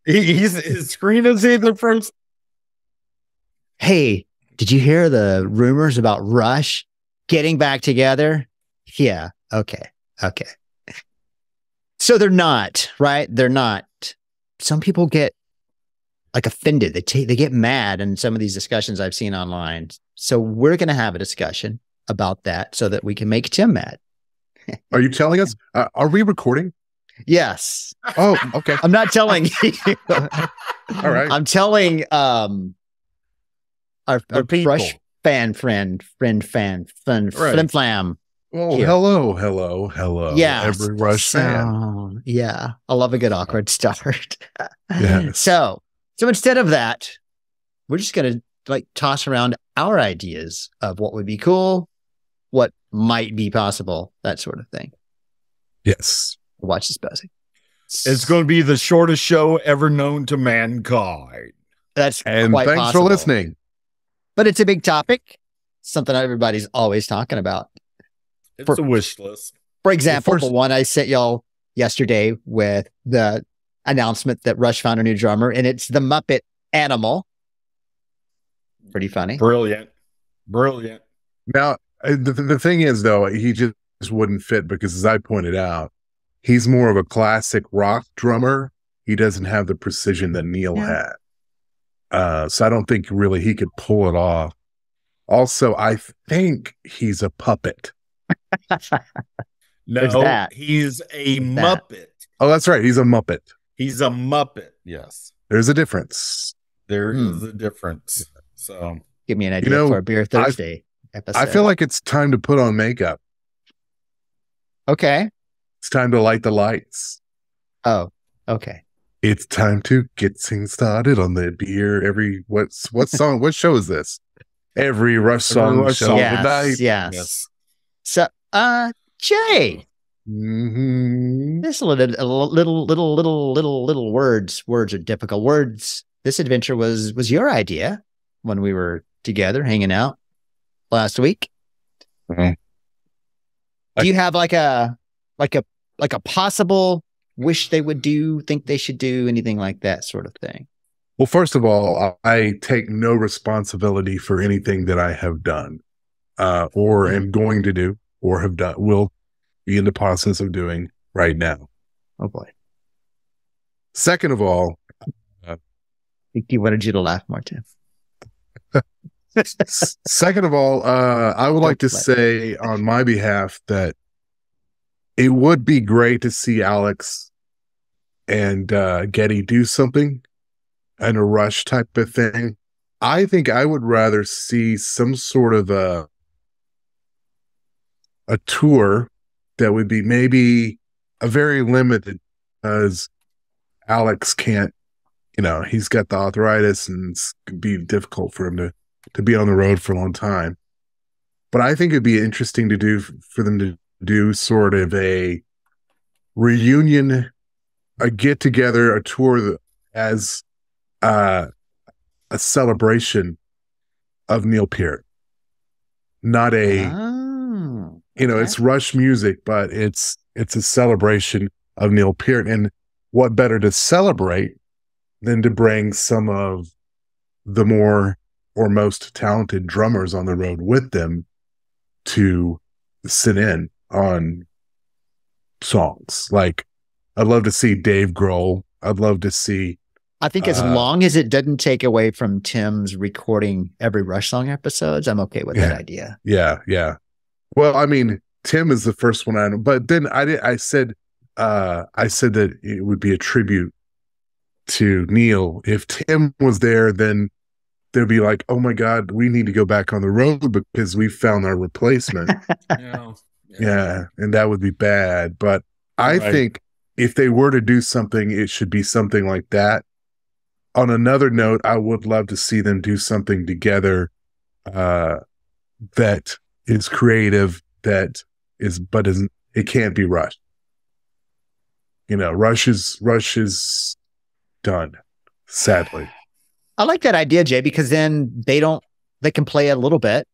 His screen is either first. Hey, did you hear the rumors about Rush getting back together? Yeah. Okay. Okay. So they're not, right? They're not. Some people get like offended. They get mad in some of these discussions I've seen online. So we're going to have a discussion about that so that we can make Tim mad. Are you telling us? Are we recording? Yes. Oh, okay. I'm not telling you. All right. I'm telling our people. Rush friend, Flim Flam. Well, Here. hello. Yeah. Every Rush fan. Yeah. I love a good awkward start. Yes. So instead of that, we're just going to like toss around our ideas of what would be cool, what might be possible, that sort of thing. Yes. Watch this, Buzzy. It's going to be the shortest show ever known to mankind. That's And quite thanks possible. for listening. But it's a big topic, something everybody's always talking about. It's a wish list. For example, Well, first- the one I sent y'all yesterday with the announcement that Rush found a new drummer, and it's the Muppet Animal. Pretty funny. Brilliant. Now, the thing is, though, he just wouldn't fit because, as I pointed out, he's more of a classic rock drummer. He doesn't have the precision that Neil had. So I don't think really he could pull it off. Also, I think he's a puppet. There's No, that. he's a There's that. Muppet. Oh, that's right. He's a Muppet. He's a Muppet. Yes. There's a difference. There is a difference. So Give me an idea for a Beer Thursday episode. I feel like it's time to put on makeup. Okay. It's time to light the lights. Oh, okay. It's time to get things started on the beer. What song? What show is this? Every Rush song Rush show song. of the night. Yes. So, Jay, Mm-hmm. this little words are difficult words. This adventure was your idea when we were together hanging out last week. Mhm. Do you have like a possible wish they would do, think they should do, anything like that sort of thing? Well, first of all, I take no responsibility for anything that I have done, or am going to do, or have done, will be in the process of doing right now. Oh boy. Second of all, I think he wanted you to laugh more too. I would like to say on my behalf that it would be great to see Alex and Geddy do something and a Rush type of thing. I think I would rather see some sort of a tour that would be maybe a very limited, because Alex can't, he's got the arthritis and it's could be difficult for him to be on the road for a long time. But I think it'd be interesting to do for them to do sort of a reunion, a get together, a tour as a celebration of Neil Peart. Not it's Rush music, but it's a celebration of Neil Peart. And what better to celebrate than to bring some of the more or most talented drummers on the road with them to sit in on songs. Like, I'd love to see Dave Grohl. I'd love to see. I think as long as it doesn't take away from Tim's recording every Rush song episodes, I'm okay with that idea. Yeah. Well, I mean, Tim is the first one I know, but then I said that it would be a tribute to Neil. If Tim was there, then they'd be like, "Oh my God, we need to go back on the road because we found our replacement." Yeah, and that would be bad. But I think if they were to do something, it should be something like that. On another note, I would love to see them do something together that is creative, but it can't be Rush. Rush is done, sadly. I like that idea, Jay, because then they can play a little bit,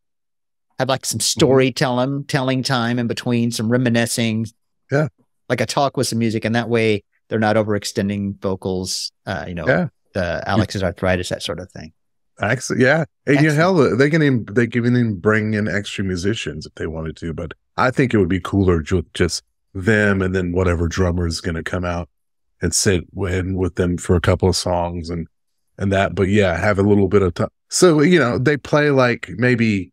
have like some telling time in between, some reminiscing. Yeah. Like a talk with some music. And that way They're not overextending vocals. Yeah. The Alex's arthritis, that sort of thing. Actually, yeah. And hell, they can even bring in extra musicians if they wanted to, but I think it would be cooler just them and then whatever drummer is going to come out and sit in with them for a couple of songs and that. But yeah, have a little bit of time. So, they play like maybe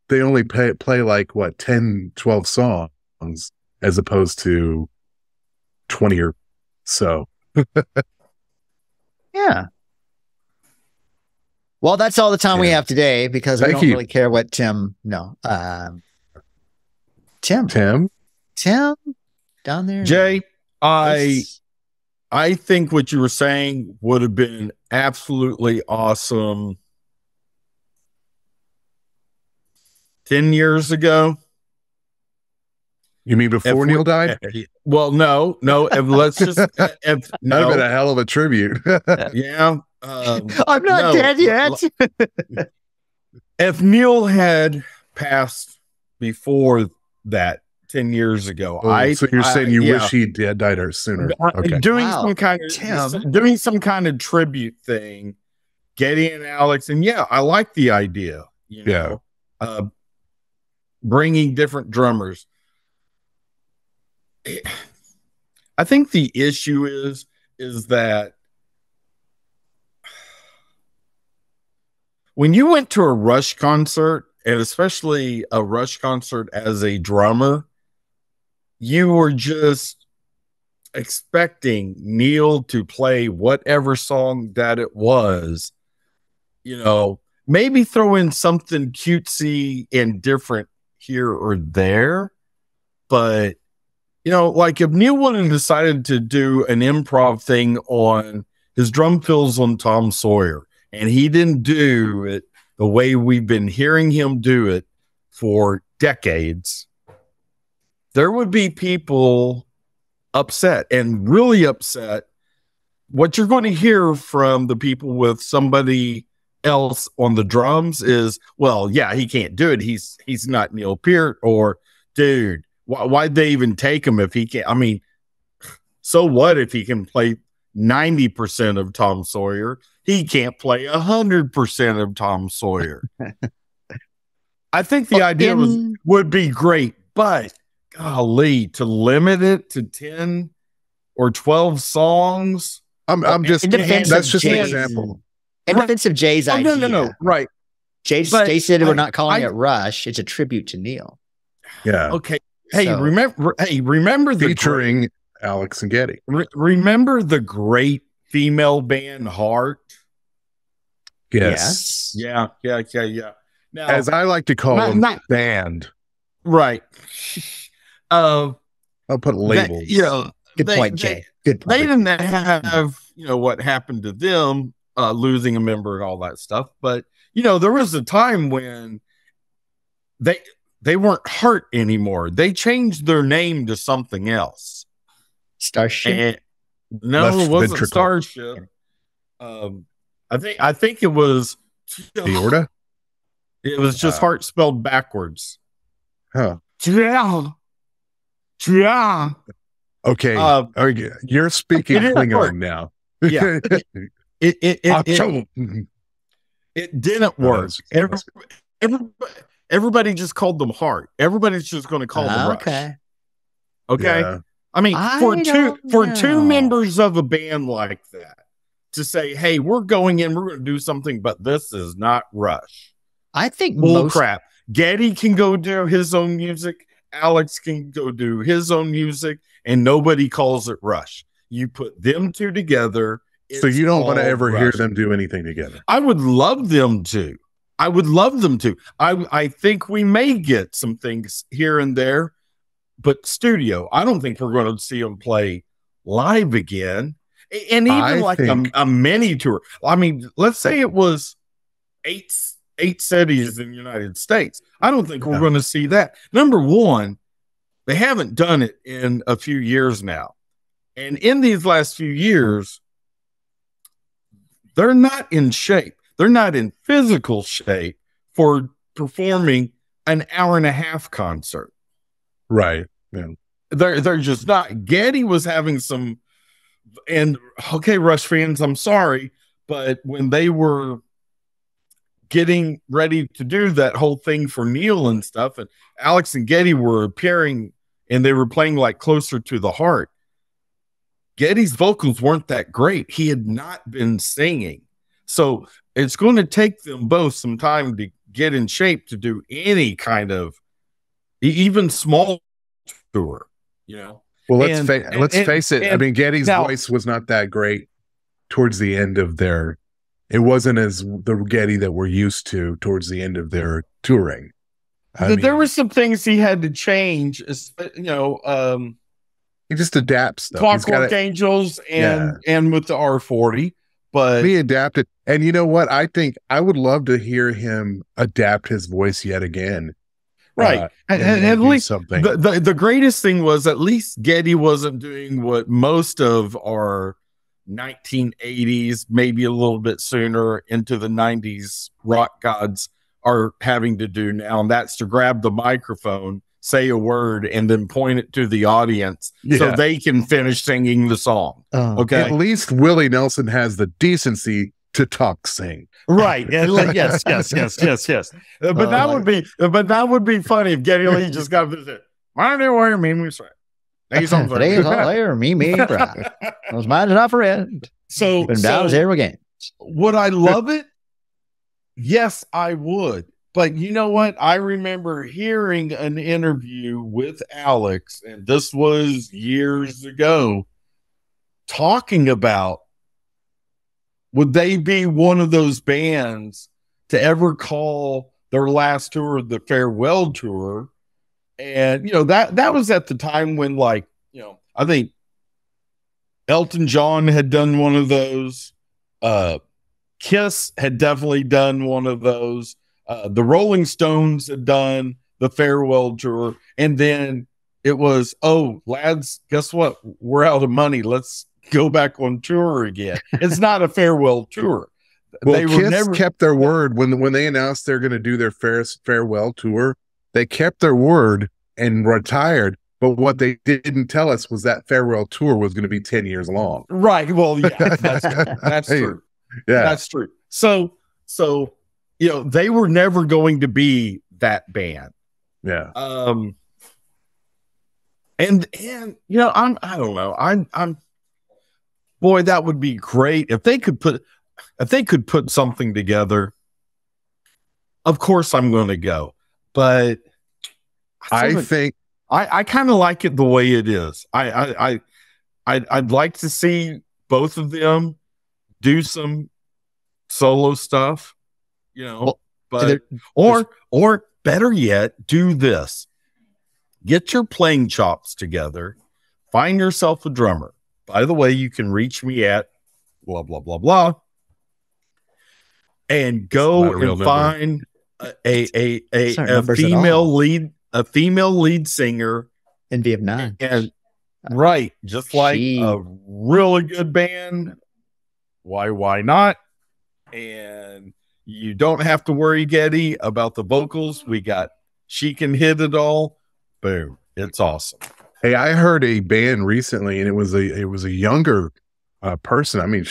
they only play like what, 10, 12 songs as opposed to 20 or so. Yeah. Well, that's all the time we have today because we don't really care what Tim down there. Jay, I think what you were saying would have been absolutely awesome 10 years ago. You mean before Neil died? Well, no. Let's just. That'd have been a hell of a tribute. Yeah. I'm not dead yet. If Neil had passed before that 10 years ago, so you're saying you wish he died sooner? Okay. Doing some kind of tribute thing, Geddy and Alex, and I like the idea. Bringing different drummers. I think the issue is that when you went to a Rush concert, and especially a Rush concert as a drummer, you were just expecting Neil to play whatever song that it was, maybe throw in something cutesy and different here or there. But, like if Neil would have decided to do an improv thing on his drum fills on Tom Sawyer, and he didn't do it the way we've been hearing him do it for decades, there would be people upset and really upset. What you're going to hear from the people with somebody else on the drums is, well, yeah, he can't do it. He's not Neil Peart, or dude, why'd they even take him if he can't? I mean, so what if he can play 90% of Tom Sawyer? He can't play 100% of Tom Sawyer. I think the idea would be great, but golly, to limit it to 10 or 12 songs. That's just an example. In defense of Jay's idea. No. Right. Jay said we're not calling it Rush. It's a tribute to Neil. Yeah. Okay. Remember the featuring Alex and Geddy. Remember the great female band Heart? Yes. Yeah. Now, as I like to call them, band. Right. I'll put labels. Good point, Jay. Good point. They didn't have, what happened to them, losing a member and all that stuff. But, there was a time when they weren't Heart anymore. They changed their name to something else. Starship? No, it wasn't Starship. I think it was Aorta. It was just Heart spelled backwards. Huh. Yeah. Okay. You're speaking Klingon now. Yeah. It didn't work. Everybody just called them Heart. Everybody's just going to call them Rush. Okay. Yeah. I mean, for two members of a band like that to say, "Hey, we're going in, we're going to do something, but this is not Rush." I think crap. Geddy can go do his own music. Alex can go do his own music, and nobody calls it Rush. You put them two together. So you don't want to ever hear them do anything together. I would love them to. I think we may get some things here and there, but studio, I don't think we're going to see them play live again. And even a mini tour. I mean, let's say it was eight cities in the United States. I don't think we're going to see that. Number one, they haven't done it in a few years now. And in these last few years, they're not in shape. They're not in physical shape for performing an hour-and-a-half concert. Right. Yeah. They're just not. Geddy was having some And okay, Rush fans, I'm sorry, but when they were getting ready to do that whole thing for Neil and stuff, and Alex and Geddy were appearing and they were playing like Closer to the Heart. Geddy's vocals weren't that great. He had not been singing. So it's going to take them both some time to get in shape to do any kind of even small tour, you know. Well, let's face it. I mean, Geddy's voice was not that great towards the end of their. It wasn't as the Geddy that we're used to towards the end of their touring. There were some things he had to change, you know. He just adapts though. Clockwork Angels and with the R40, but he adapted. And you know what? I think I would love to hear him adapt his voice yet again. Right. And at least something. The greatest thing was at least Geddy wasn't doing what most of our 1980s, maybe a little bit sooner into the 90s rock gods are having to do now. And that's to grab the microphone, say a word, and then point it to the audience so they can finish singing the song. Okay. At least Willie Nelson has the decency to talk sing. Right. Yes. But that would be funny if Geddy Lee just got this. Why do you mean we say? These are me, right. Those minds are not for it. So here again. Would I love it? Yes, I would. But you know what? I remember hearing an interview with Alex, and this was years ago, talking about would they be one of those bands to ever call their last tour the farewell tour? And, you know, that was at the time when, like, you know, I think Elton John had done one of those. Kiss had definitely done one of those. The Rolling Stones had done the farewell tour. And then it was, oh, lads, guess what? We're out of money. Let's go back on tour again. It's not a farewell tour. Well, Kiss kept their word when they announced they're going to do their farewell tour. They kept their word and retired. But what they didn't tell us was that farewell tour was going to be 10 years long. Right. Well, yeah, that's true. Yeah, that's true. So, you know, they were never going to be that band. Yeah. And you know, I don't know. I'm boy, that would be great if they could put something together. Of course I'm going to go, but I think I kind of like it the way it is. I'd like to see both of them do some solo stuff, you know, but or better yet, do this. Get your playing chops together. Find yourself a drummer. By the way, you can reach me at blah blah blah blah, and go and find a female lead singer in Vietnam. And right, just like a really good band. Why not? And you don't have to worry, Geddy, about the vocals. She can hit it all. Boom. It's awesome. Hey, I heard a band recently, and it was a younger person. I mean,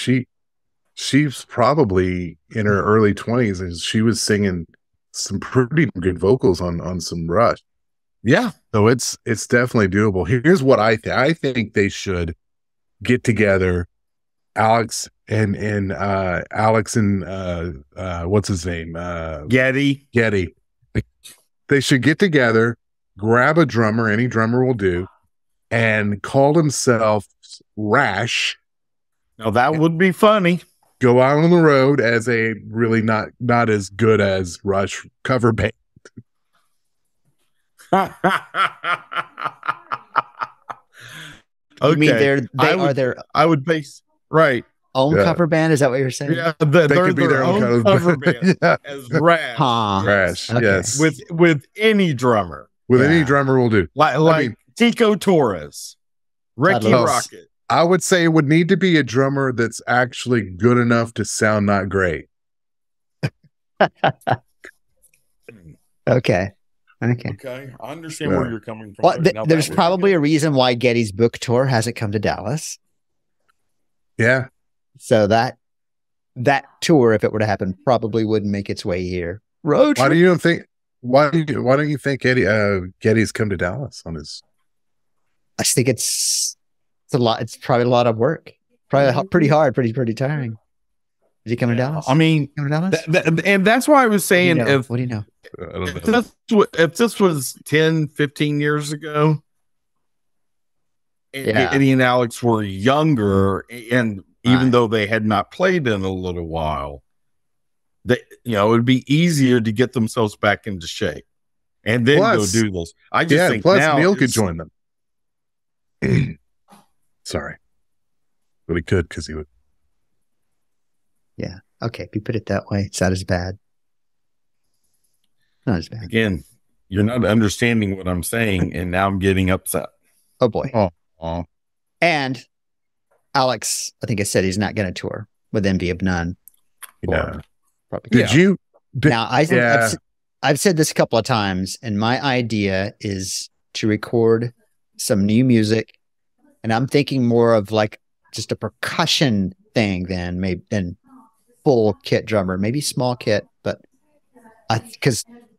she's probably in her early 20s, and she was singing some pretty good vocals on some Rush. Yeah. So it's definitely doable. Here's what I think. I think they should get together, Alex and what's his name? Geddy. They should get together, grab a drummer, any drummer will do, and call themselves Rash. Now that would be funny. Go out on the road as a really not as good as Rush cover band. Okay. You mean I would base right. Own cover band? Is that what you're saying? Yeah, they could be their own cover band as Rash. Rash, okay. Yes. With any drummer. Any drummer will do. Like Tico Torres, Ricky Rocket. I would say it would need to be a drummer that's actually good enough to sound not great. Okay. I understand where you're coming from. Well, there's probably a reason why Geddy's book tour hasn't come to Dallas. Yeah. So that tour, if it were to happen, probably wouldn't make its way here. Road Why trip. do you think? Why don't you think Geddy's come to Dallas on his? I just think it's a lot. It's probably a lot of work. Probably pretty hard, pretty tiring. Is he coming to Dallas? I mean, coming to Dallas? and that's why I was saying, What do you know? I don't know. if this was 10, 15 years ago, and Yeah. Geddy and Alex were younger, and even though they had not played in a little while, it would be easier to get themselves back into shape and then go do this. I just think plus now Neil could join them. Sorry, but he could because he would. Yeah. Okay. If you put it that way, it's not as bad. Not as bad. Again, you're not understanding what I'm saying, and now I'm getting upset. Oh boy. Oh. And Alex, I think I said he's not going to tour with Envy of None. Yeah. Probably. Did you? Now, I've said this a couple of times, and my idea is to record some new music, and I'm thinking more of like just a percussion thing than full kit drummer, maybe small kit, but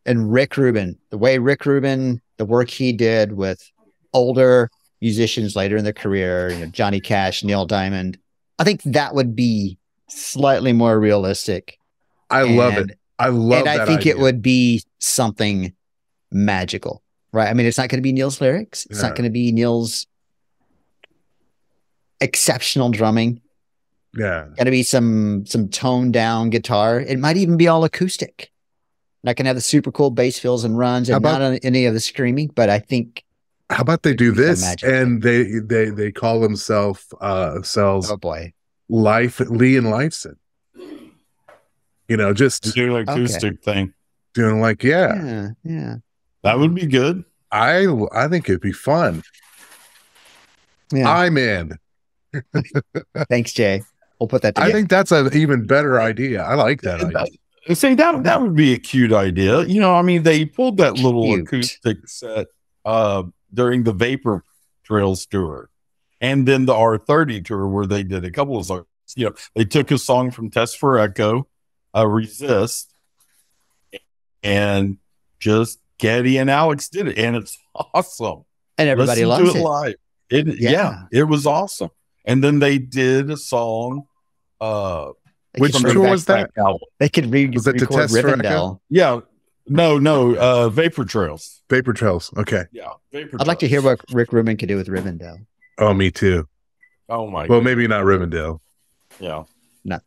Rick Rubin, the work he did with older musicians later in their career, Johnny Cash, Neil Diamond, I think that would be slightly more realistic. I love it. I love and that I think idea. it would be something magical, right? I mean, it's not going to be Neil's lyrics. It's not going to be Neil's exceptional drumming. Yeah. Going to be some toned down guitar. It might even be all acoustic. Not going to have the super cool bass fills and runs and not any of the screaming, but I think. How about they do this and they call themselves oh boy, Lee and Lifeson. Just do an acoustic thing. Doing like yeah. That would be good. I think it'd be fun. Yeah. I'm in. Thanks, Jay. We'll put that together. I think that's an even better idea. I like that idea. See, that would be a cute idea. I mean, they pulled that little acoustic set during the Vapor Trails tour, and then the R30 tour where they did a couple of songs. They took a song from Test for Echo, Resist, and just Geddy and Alex did it, and it's awesome. And everybody loves it live. It was awesome. And then they did a song. Which tour was that? They could record Rivendell. Yeah. No, Vapor Trails. Vapor Trails. Okay. Yeah. Vapor I'd like to hear what Rick Rubin could do with Rivendell. Oh, me too. Oh my. Well, maybe not Rivendell. Yeah. No.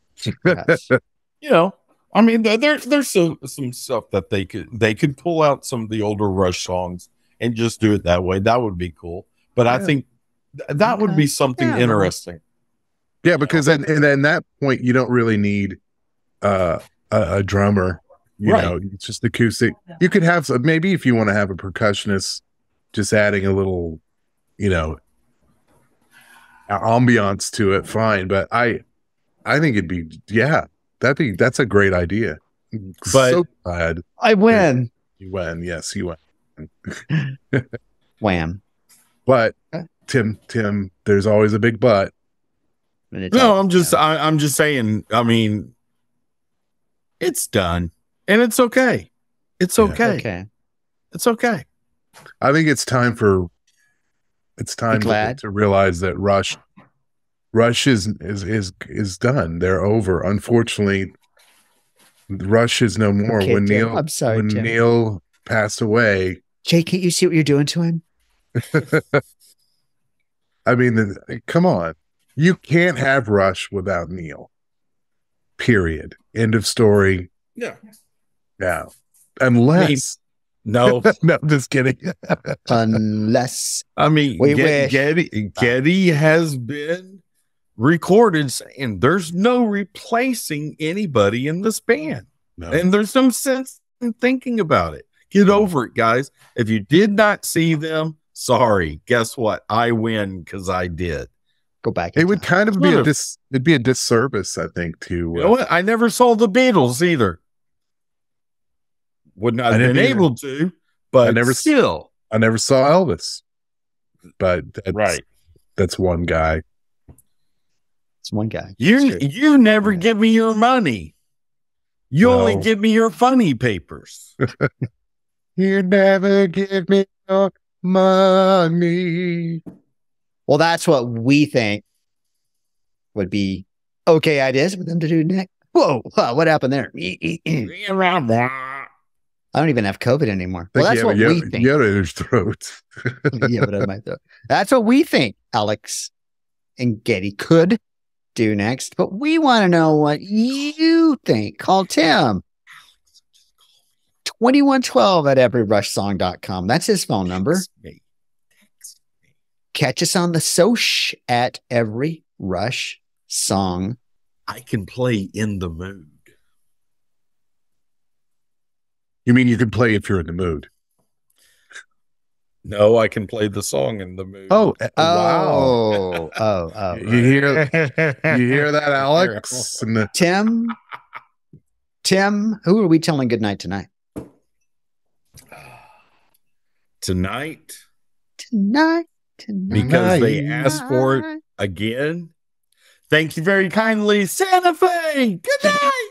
I mean, there's some stuff that they could pull out some of the older Rush songs and just do it that way. That would be cool. But I think that would be something interesting. Yeah, because at that point you don't really need a drummer. You know, it's just acoustic. You could have maybe if you want to have a percussionist, just adding a little, ambiance to it. Fine, but I think it'd be that's a great idea. But so glad I win. You win. Yes, you win. Wham. But Tim, there's always a big but. No, I'm just saying. I mean, it's done, and it's okay. It's okay. It's okay. I think it's time to realize that Rush is done. They're over. Unfortunately, Rush is no more. Okay, when Tim, Tim. Neil passed away. Jay, can't you see what you're doing to him? I mean, come on. You can't have Rush without Neil. Period. End of story. Yeah. Yeah. Unless. No, I'm just kidding. Unless. I mean, Geddy has been recorded saying there's no replacing anybody in this band. No. And there's some sense in thinking about it. Get over it, guys. If you did not see them, sorry. Guess what? I win because I did. Go back. It would kind of be it'd be a disservice, I think, to you know what? I never saw the Beatles either. Would not have been able to, but I never saw Elvis. But that's one guy. It's one guy. You never give me your money. You only give me your funny papers. You never give me your money. Well, that's what we think would be okay ideas for them to do next. Whoa, what happened there? I don't even have COVID anymore. Well, that's what we think. Yoda in his throat. Yeah, but I might though. That's what we think Alex and Geddy could do next. But we want to know what you think. Call Tim. 2112 at everyrushsong.com. That's his phone number. Catch us on the Soch at Every Rush Song. I can play In the Mood. You mean you can play if you're in the mood? No, I can play the song In the Mood. Wow. Oh. You hear that, Alex? Tim, who are we telling goodnight tonight? Tonight. Because they asked for it again. Thank you very kindly, Santa Fe. Good night.